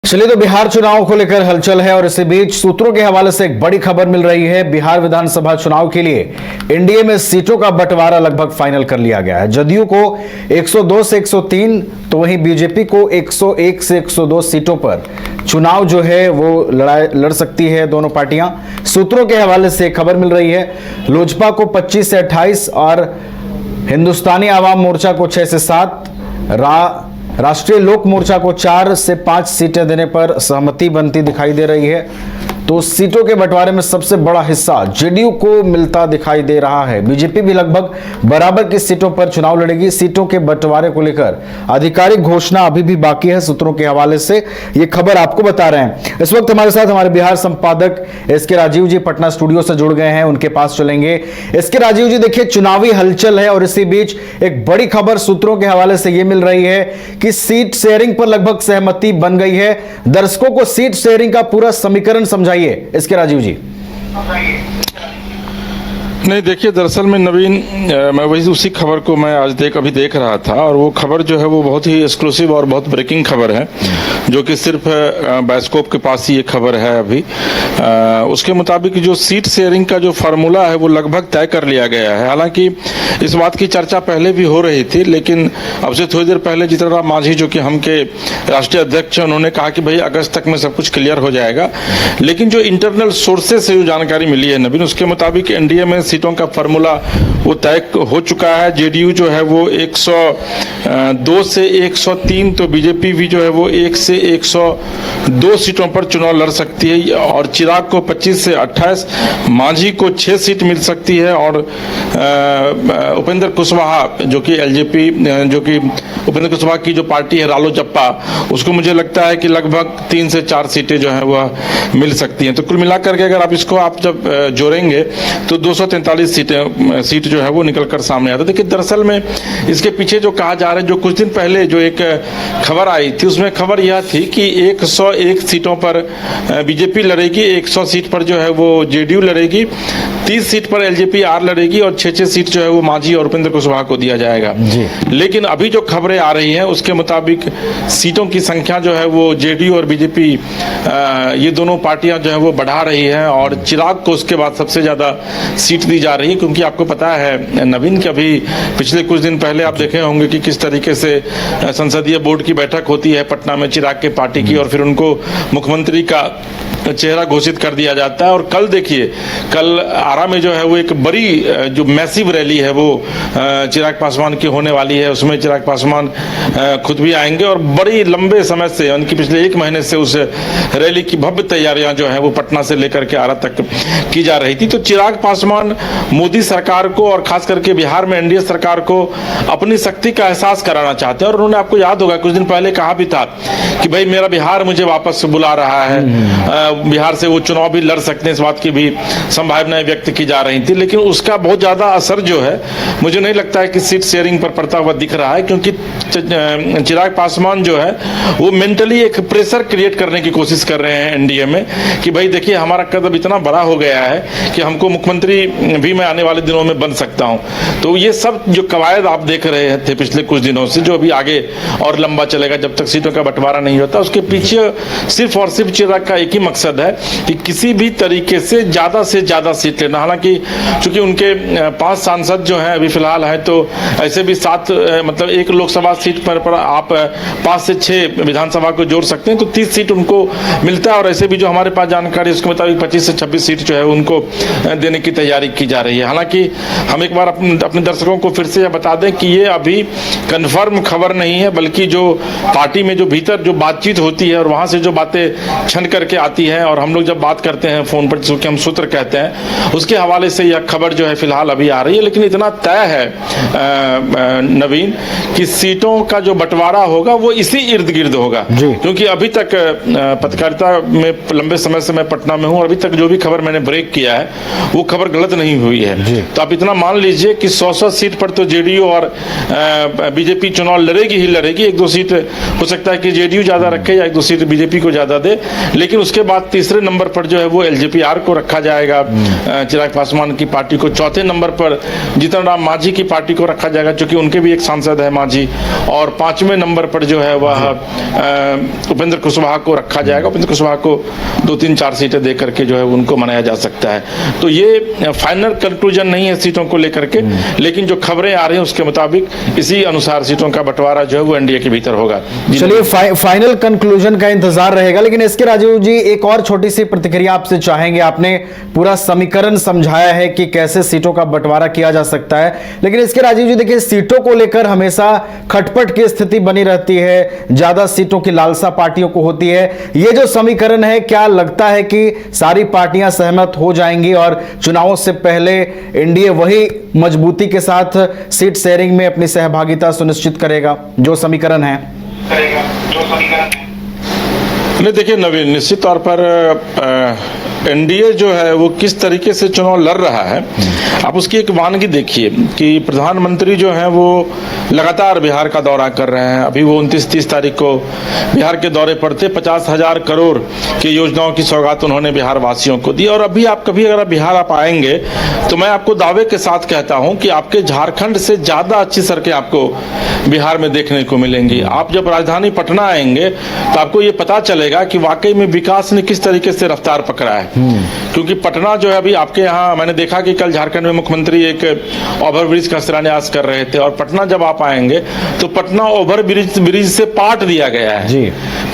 चलिए तो बिहार चुनाव को लेकर हलचल है और इसी बीच सूत्रों के हवाले से एक बड़ी खबर मिल रही है। बिहार विधानसभा चुनाव के लिए एनडीए में सीटों का बंटवारा लगभग फाइनल कर लिया गया है। जदयू को 102 से 103 तो वहीं बीजेपी को 101 से 102 सीटों पर चुनाव जो है वो लड़ सकती है दोनों पार्टियां। सूत्रों के हवाले से खबर मिल रही है, लोजपा को 25 से 28 और हिंदुस्तानी आवाम मोर्चा को 6 से 7, राष्ट्रीय लोक मोर्चा को 4 से 5 सीटें देने पर सहमति बनती दिखाई दे रही है। तो सीटों के बंटवारे में सबसे बड़ा हिस्सा जेडीयू को मिलता दिखाई दे रहा है। बीजेपी भी लगभग बराबर की सीटों पर चुनाव लड़ेगी। सीटों के बंटवारे को लेकर आधिकारिक घोषणा अभी भी बाकी है। सूत्रों के हवाले से ये खबर आपको बता रहे हैं। इस वक्त हमारे साथ हमारे बिहार संपादक एसके राजीव जी पटना स्टूडियो से जुड़ गए हैं, उनके पास चलेंगे। एसके राजीव जी, देखिए चुनावी हलचल है और इसी बीच एक बड़ी खबर सूत्रों के हवाले से यह मिल रही है कि सीट शेयरिंग पर लगभग सहमति बन गई है। दर्शकों को सीट शेयरिंग का पूरा समीकरण समझाइए इसके राजीव जी। नहीं, देखिए दरअसल में नवीन, मैं वही उसी खबर को मैं आज अभी देख रहा था और वो खबर जो है वो बहुत ही एक्सक्लूसिव और बहुत ब्रेकिंग खबर है, जो कि सिर्फ बायोस्कोप के पास ही ये खबर है अभी। उसके मुताबिक जो सीट शेयरिंग का जो फार्मूला है वो लगभग तय कर लिया गया है। हालांकि इस बात की चर्चा पहले भी हो रही थी, लेकिन अब से थोड़ी देर पहले जीतन राम मांझी जो कि हम के राष्ट्रीय अध्यक्ष हैं, उन्होंने कहा कि भाई अगस्त तक में सब कुछ क्लियर हो जाएगा। लेकिन जो इंटरनल सोर्सेज से जो जानकारी मिली है नवीन, उसके मुताबिक एनडीए में सीटों का फार्मूला वो तय हो चुका है। जेडीयू जो है वो 102 से 103, तो बीजेपी भी जो है वो 1 से 102 सीटों पर चुनाव लड़ सकती है और चिराग को 25 से 28, मांझी को 6 सीट मिल सकती है और उपेंद्र कुशवाहा जो कि एलजेपी, जो कि उपेंद्र कुशवाहा की जो पार्टी है रालोजप्पा, उसको मुझे लगता है कि लगभग 3 से 4 सीटें जो है वह मिल सकती हैं। तो कुल मिलाकर के अगर आप इसको जब जोड़ेंगे तो 243 सीट जो है वो निकलकर सामने आता है। देखिए दरअसल में इसके पीछे जो कहा जा रहा है, जो कुछ दिन पहले जो एक खबर आई थी उसमें खबर यह थी कि 101 सीटों पर बीजेपी लड़ेगी, 100 सीट पर जो है वो जेडीयू लड़ेगी, 30 सीट पर एलजेपी आर लड़ेगी और 6 सीट जो है वो मांझी और उपेंद्र कुशवाहा को दिया जाएगा। लेकिन अभी जो खबरें आ रही हैं उसके मुताबिक सीटों की संख्या जो है वो जेडीयू और बीजेपी ये दोनों पार्टियां जो है वो बढ़ा रही हैं और चिराग को उसके बाद सबसे ज्यादा सीट दी जा रही है। क्योंकि आपको पता है नवीन कि अभी पिछले कुछ दिन पहले आप देखे होंगे कि किस तरीके से संसदीय बोर्ड की बैठक होती है पटना में चिराग के पार्टी की, और फिर उनको मुख्यमंत्री का चेहरा घोषित कर दिया जाता है। और कल देखिए, कल आरा में जो है वो एक बड़ी जो मैसिव रैली है वो चिराग पासवान की होने वाली है। उसमें चिराग पासवान खुद भी आएंगे और बड़ी लंबे समय से, उनकी पिछले 1 महीने से उस रैली की भव्य तैयारियां जो है वो पटना से लेकर के आरा तक की जा रही थी। तो चिराग पासवान मोदी सरकार को और खास करके बिहार में एनडीए सरकार को अपनी शक्ति का एहसास कराना चाहते हैं। और उन्होंने, आपको याद होगा, कुछ दिन पहले कहा भी था कि भाई मेरा बिहार मुझे वापस बुला रहा है, बिहार से वो चुनाव भी लड़ सकते हैं, इस बात की भी संभावनाएं व्यक्त की जा रही थी। लेकिन उसका बहुत ज्यादा असर जो है मुझे नहीं लगता है कि सीट शेयरिंग पर पड़ता हुआ दिख रहा है, क्योंकि चिराग पासवान जो है वो मेंटली एक प्रेशर क्रिएट करने की कोशिश कर रहे हैं एनडीए में कि भाई देखिए हमारा कदम इतना बड़ा हो गया है कि हमको मुख्यमंत्री भी मैं आने वाले दिनों में बन सकता हूं। तो ये सब जो कवायद आप देख रहे थे पिछले कुछ दिनों से, जो अभी आगे और लंबा चलेगा जब तक सीटों का बंटवारा नहीं होता, उसके पीछे सिर्फ और सिर्फ चिराग का एक ही मकसद है कि किसी भी तरीके से ज्यादा सीट लेना। हालांकि चूंकि उनके 5 सांसद जो हैं अभी फिलहाल हैं, तो ऐसे भी 7 मतलब एक लोकसभा सीट पर आप 5 से 6 विधानसभा को जोड़ सकते हैं, तो 30 सीट उनको मिलता है। और ऐसे भी जो हमारे पास जानकारी उसके मुताबिक 25 से 26 सीट जो है उनको देने की तैयारी की जा रही है। हालांकि हम एक बार अपने दर्शकों को फिर से यह बता दें कि ये अभी कंफर्म खबर नहीं है, बल्कि जो पार्टी में जो भीतर जो बातचीत होती है और वहां से जो बातें छन करके आती हैं और हम लोग जब बात करते हैं फोन पर, जिसको हम सूत्र कहते हैं, उसके हवाले से यह खबर जो है फिलहाल अभी आ रही है। लेकिन इतना तय है नवीन कि सीटों का जो बंटवारा होगा वो इसी इर्द गिर्द होगा, क्योंकि अभी तक पत्रकारिता में लंबे समय से मैं पटना में हूं और अभी तक जो भी खबर मैंने ब्रेक किया है वो खबर गलत नहीं हुई है। तो आप इतना मान लीजिए कि 100 सीट पर तो जेडीयू और बीजेपी चुनाव लड़ेगी ही लड़ेगी। 1-2 सीट हो सकता है कि जेडीयू ज्यादा रखे या 1-2 सीट बीजेपी को ज्यादा दे, लेकिन उसके बाद बाद तीसरे नंबर पर जो है वो एलजेपीआर को रखा जाएगा, चिराग पासवान की पार्टी को। चौथे नंबर पर जीतन राम मांझी की पार्टी को रखा जाएगा, क्योंकि उनके भी एक सांसद है मांझी। और पांचवें नंबर पर जो है वह उपेंद्र कुशवाहा को रखा जाएगा। उपेंद्र कुशवाहा को 2-3-4 सीटें दे करके जो है उनको मनाया जा सकता है। तो ये फाइनल कंक्लूजन नहीं है सीटों को लेकर के, लेकिन जो खबरें आ रही हैं उसके मुताबिक इसी अनुसार सीटों का बंटवारा जो है वो एनडीए के भीतर होगा। चलिए, फाइनल कंक्लूजन का इंतजार रहेगा। लेकिन इसके राजीव जी, एक और छोटी सी प्रतिक्रिया आपसे चाहेंगे। आपने पूरा समीकरण समझाया है कि कैसे सीटों का बंटवारा किया जा सकता है, लेकिन इसके राजीव जी देखिए, सीटों को लेकर हमेशा खटपट की स्थिति बनी रहती है, ज्यादा सीटों की लालसा पार्टियों को होती है। ये जो समीकरण है, क्या लगता है कि सारी पार्टियां सहमत हो जाएंगी और चुनावों से पहले एनडीए वही मजबूती के साथ सीट शेयरिंग में अपनी सहभागिता सुनिश्चित करेगा जो समीकरण है? नहीं, देखिए नवीन, निश्चित तौर पर एनडीए जो है वो किस तरीके से चुनाव लड़ रहा है, आप उसकी एक वानगी देखिए कि प्रधानमंत्री जो है वो लगातार बिहार का दौरा कर रहे हैं। अभी वो 29-30 तारीख को बिहार के दौरे पर थे। 50,000 करोड़ की योजनाओं की सौगात उन्होंने बिहार वासियों को दी। और अभी आप कभी अगर बिहार आप आएंगे तो मैं आपको दावे के साथ कहता हूं कि आपके झारखंड से ज्यादा अच्छी सड़कें आपको बिहार में देखने को मिलेंगी। आप जब राजधानी पटना आएंगे तो आपको ये पता चलेगा कि वाकई में विकास ने किस तरीके से रफ्तार पकड़ा है। क्योंकि पटना जो है, अभी आपके यहाँ मैंने देखा कि कल झारखंड में मुख्यमंत्री एक ओवरब्रिज का शिलान्यास कर रहे थे, और पटना जब आप आएंगे तो पटना ओवरब्रिज से पाट दिया गया है जी।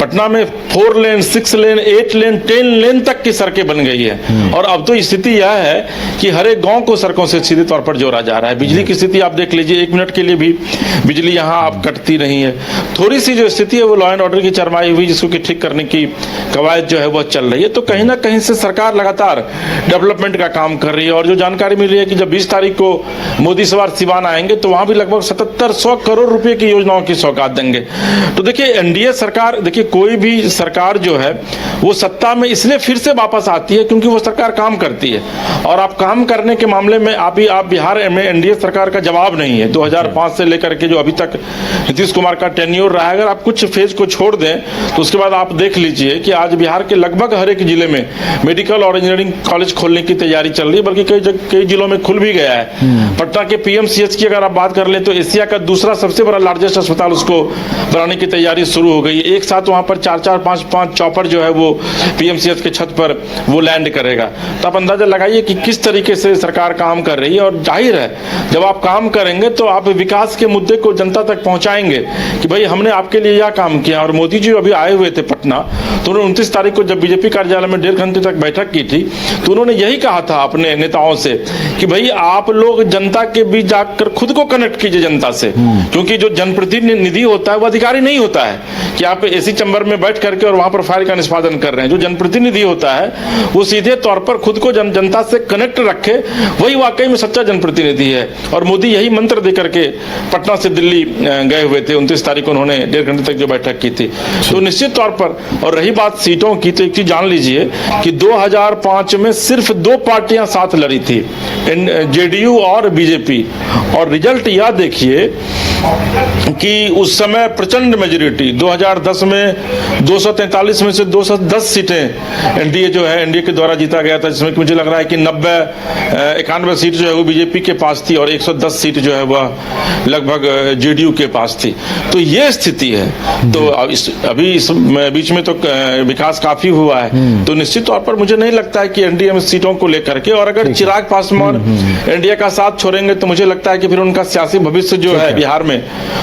पटना में 4 लेन, 6 लेन, 8 लेन, 10 लेन तक की सड़कें बन गई है। और अब तो स्थिति यह है कि हर एक गांव को सड़कों से सीधे तौर पर जोड़ा जा रहा है। बिजली की स्थिति आप देख लीजिए, 1 मिनट के लिए भी बिजली यहाँ आप कटती नहीं है। थोड़ी सी जो स्थिति है वो लॉ एंड ऑर्डर की चरमाई हुई, जिसको कि ठीक करने की कवायद जो है वो चल रही है। तो कहीं ना कहीं से सरकार लगातार डेवलपमेंट का काम कर रही है। और जो जानकारी मिल रही है कि जब 20 तारीख को मोदी सवार सिवान आएंगे तो वहां भी लगभग 7700 करोड़ रुपए की योजनाओं की सौगात देंगे। तो देखिए, एनडीए सरकार, देखिए कोई भी सरकार जो है वो सत्ता में इसलिए फिर से वापस आती है क्योंकि वो सरकार काम करती है। और आप काम करने के मामले में आप बिहार में एनडीए सरकार का जवाब नहीं है। 2005 से लेकर के जो अभी तक नीतीश कुमार का टेन्योर रहा है, अगर आप कुछ फेज को छोड़ दें तो उसके बाद आप देख लीजिए कि आज बिहार के लगभग हर एक जिले में मेडिकल और इंजीनियरिंग कॉलेज खोलने की तैयारी चल रही है, बल्कि कई जिलों में खुल भी गया है। पटना के पीएमसीएच की अगर आप बात कर लें तो एशिया का दूसरा सबसे बड़ा लार्जेस्ट अस्पताल उसको बनाने की तैयारी शुरू हो गई है। एक साथ वहां पर 4-4, 5-5 चॉपर जो है वो पीएमसीएच के छत पर वो लैंड करेगा। तो आप अंदाजा लगाइए कि किस तरीके से सरकार काम कर रही है। और जाहिर है, जब आप काम करेंगे तो आप विकास के मुद्दे को जनता तक पहुंचाएंगे कि भाई हमने आपके लिए यह काम किया। और मोदी जी अभी आए हुए थे पटना, तो उन्होंने 29 तारीख को जब बीजेपी कार्यालय में 1.5 घंटे तक बैठक की थी तो उन्होंने यही कहा था अपने नेताओं से कि भाई आप लोग जनता के बीच जाकर खुद को कनेक्ट कीजिए जनता से। क्योंकि जो जनप्रतिनिधि होता है वो अधिकारी नहीं होता है कि आप एसी चैम्बर में बैठ करके और वहां पर फाइल का निष्पादन कर रहे हैं। जो जनप्रतिनिधि होता है वो सीधे तौर पर खुद को जनता से कनेक्ट रखे, वही वाकई में सच्चा जनप्रतिनिधि है। और मोदी यही मंत्र दे करके पटना से दिल्ली गए हुए थे। 29 तारीख को उन्होंने 1.5 घंटे तक जो बैठक की थी। तो निश्चित तौर पर, और रही बात सीटों की, तो एक चीज जान लीजिए कि 2005 में सिर्फ 2 पार्टियां साथ लड़ी थी, जेडीयू और बीजेपी। और रिजल्ट यह देखिए कि उस समय प्रचंड मेजोरिटी 2010 में 243 में से 210 सीटें एनडीए जो है एनडीए के द्वारा जीता गया था, जिसमें मुझे लग रहा है कि 91 सीट जो है वो बीजेपी के पास थी और 110 सीट जो है वह लगभग जेडीयू के पास थी। तो ये स्थिति है। तो अभी इस बीच में तो विकास काफी हुआ है। तो निश्चित तौर पर मुझे नहीं लगता है कि एनडीए में सीटों को लेकर के, और अगर चिराग पासवान एनडीए का साथ छोड़ेंगे तो मुझे लगता है कि फिर उनका सियासी भविष्य जो है बिहार में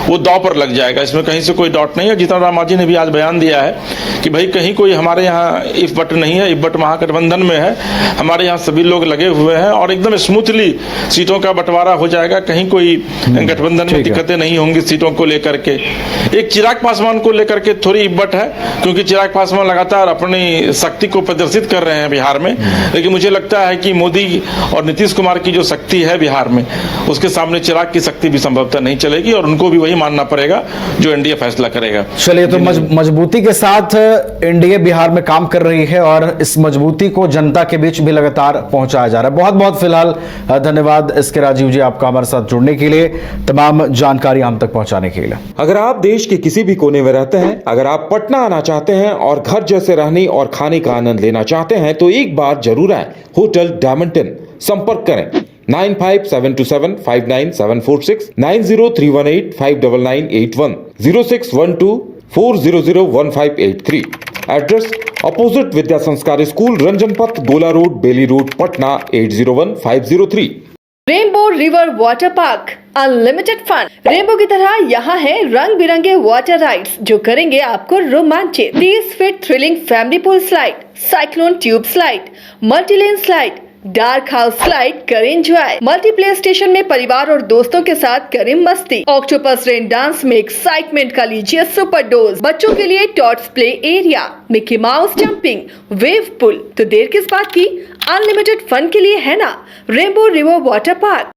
वो दांव पर लग जाएगा। इसमें कहीं से कोई डाउट नहीं है। जीतन राम मांझी ने भी आज बयान दिया है कि भाई कहीं कोई हमारे यहाँ इफ बट नहीं है, इफ बट महागठबंधन में है, हमारे यहाँ सभी लोग लगे हुए हैं और एकदम स्मूथली सीटों का बंटवारा हो जाएगा। कहीं कोई गठबंधन में दिक्कतें नहीं होंगी सीटों को लेकर के। एक चिराग पासवान को लेकर के थोड़ी इफ बट है, क्योंकि चिराग पासवान लगातार अपनी शक्ति को प्रदर्शित कर कर रहे हैं बिहार में, लेकिन मुझे लगता है कि मोदी और नीतीश कुमार की जो शक्ति है बिहार में, उसके सामने चिराग की शक्ति भी संभवतः नहीं चलेगी और उनको भी वही मानना पड़ेगा जो एनडीए फैसला करेगा। चलिए, तो मजबूती के साथ एनडीए बिहार में काम कर रही है और इस मजबूती को जनता के बीच भी लगातार पहुंचाया जा रहा है। बहुत बहुत फिलहाल धन्यवाद इसके राजीव जी, आपका हमारे साथ जुड़ने के लिए, तमाम जानकारी हम तक पहुंचाने के लिए। अगर आप देश के किसी भी कोने में रहते हैं, अगर आप पटना आना चाहते हैं और घर जैसे रहने और खाने का आनंद लेना चाहते हैं तो एक बार जरूर आए होटल डायमंड इन। संपर्क करें 9572759746, 9031859981, 0612400158 एड्रेस अपोजिट विद्या संस्कार school, Ranjan Path, Gola road, Bailey road, Patna 801503। Rainbow river water park, unlimited fun. Rainbow की तरह यहाँ है रंग बिरंगे वाटर राइड्स जो करेंगे आपको रोमांचित। 30 feet thrilling family pool slide, cyclone tube slide, multilane slide, dark house slide करें एंजॉय। मल्टी प्ले स्टेशन में परिवार और दोस्तों के साथ करें मस्ती। ऑक्टोपस रेन डांस में एक्साइटमेंट का लीजिए सुपर डोज। बच्चों के लिए tots play area, Mickey Mouse jumping, wave pool. तो देर किस बात की, अनलिमिटेड फन के लिए है ना रेनबो रिवर वाटर पार्क।